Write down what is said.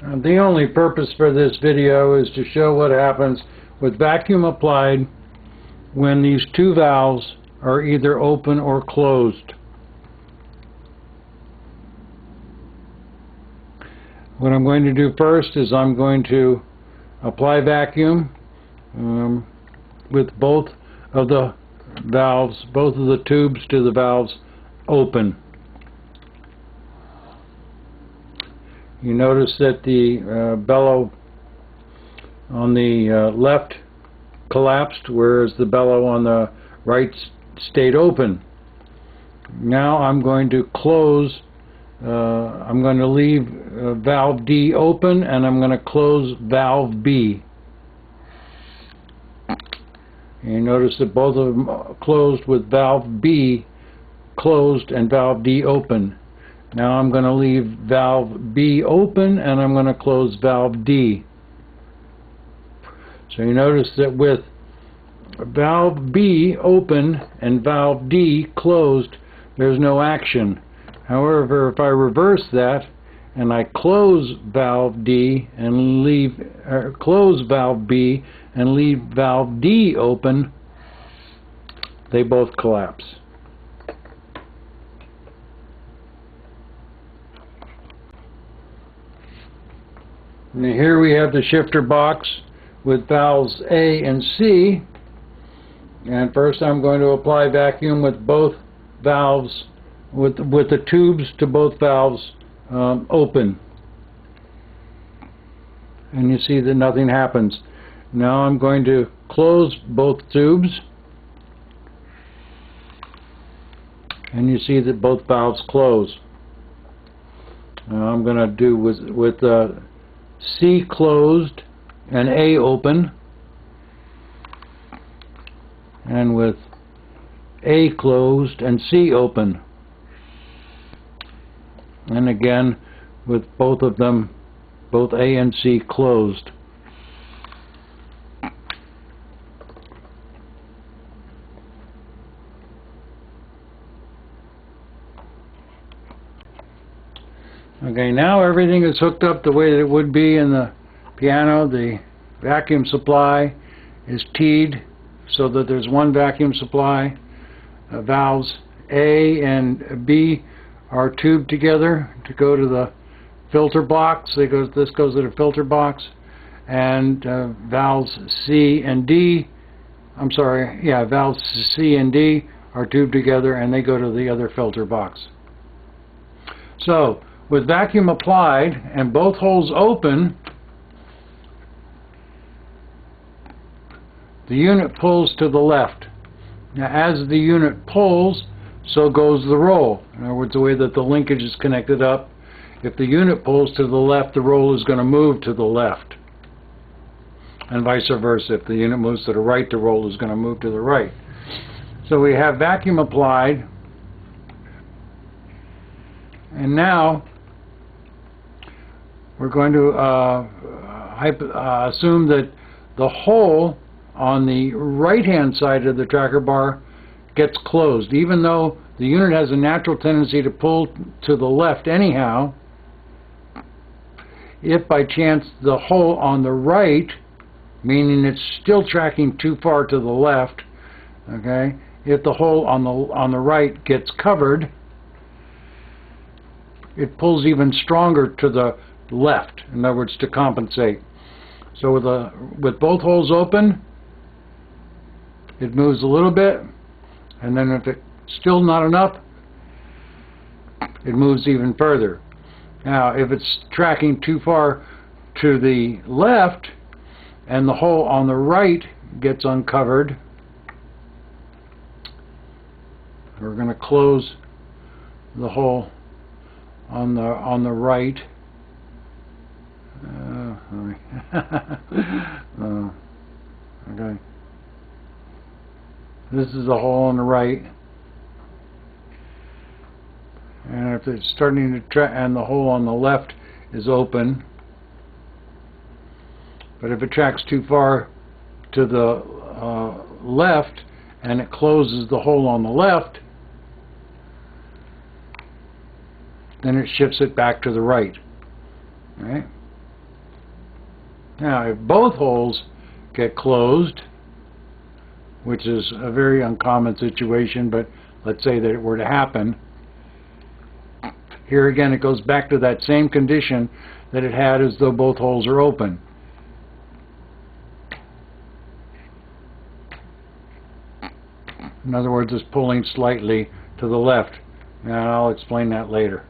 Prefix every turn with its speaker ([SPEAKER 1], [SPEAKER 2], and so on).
[SPEAKER 1] The only purpose for this video is to show what happens with vacuum applied when these two valves are either open or closed. What I'm going to do first is I'm going to apply vacuum with both of the valves, both of the tubes to the valves open. You notice that the bellow on the left collapsed, whereas the bellow on the right stayed open. Now I'm going to close, I'm going to leave valve D open, and I'm going to close valve B. You notice that both of them are closed with valve B closed and valve D open. Now I'm going to leave valve B open, and I'm going to close valve D. So you notice that with valve B open and valve D closed, there's no action. However, if I reverse that and I close valve D and close valve B and leave valve D open, they both collapse. And here we have the shifter box with valves A and C, and first I'm going to apply vacuum with both valves, with the tubes to both valves open, and you see that nothing happens. Now I'm going to close both tubes, and you see that both valves close. Now I'm going to do with C closed and A open, and with A closed and C open, and again with both of them, both A and C closed. Okay, now everything is hooked up the way that it would be in the piano. The vacuum supply is teed so that there's one vacuum supply. Valves A and B are tubed together to go to the filter box. This goes to the filter box. And valves C and D, valves C and D are tubed together, and they go to the other filter box. So, with vacuum applied and both holes open, the unit pulls to the left. Now, as the unit pulls, so goes the roll. In other words, the way that the linkage is connected up, if the unit pulls to the left, the roll is going to move to the left. And vice versa. If the unit moves to the right, the roll is going to move to the right. So we have vacuum applied, and now we're going to assume that the hole on the right-hand side of the tracker bar gets closed. Even though the unit has a natural tendency to pull to the left anyhow, if by chance the hole on the right, meaning it's still tracking too far to the left, okay, if the hole on the right gets covered, it pulls even stronger to the left, in other words, to compensate. So with both holes open, it moves a little bit, and then if it's still not enough, it moves even further. Now, if it's tracking too far to the left and the hole on the right gets uncovered, we're going to close the hole on the right. Okay. This is the hole on the right, and if it's starting to track, and the hole on the left is open, but if it tracks too far to the left and it closes the hole on the left, then it shifts it back to the right. Right? Now, if both holes get closed, which is a very uncommon situation, but let's say that it were to happen, here again it goes back to that same condition that it had as though both holes are open. In other words, it's pulling slightly to the left. Now, I'll explain that later.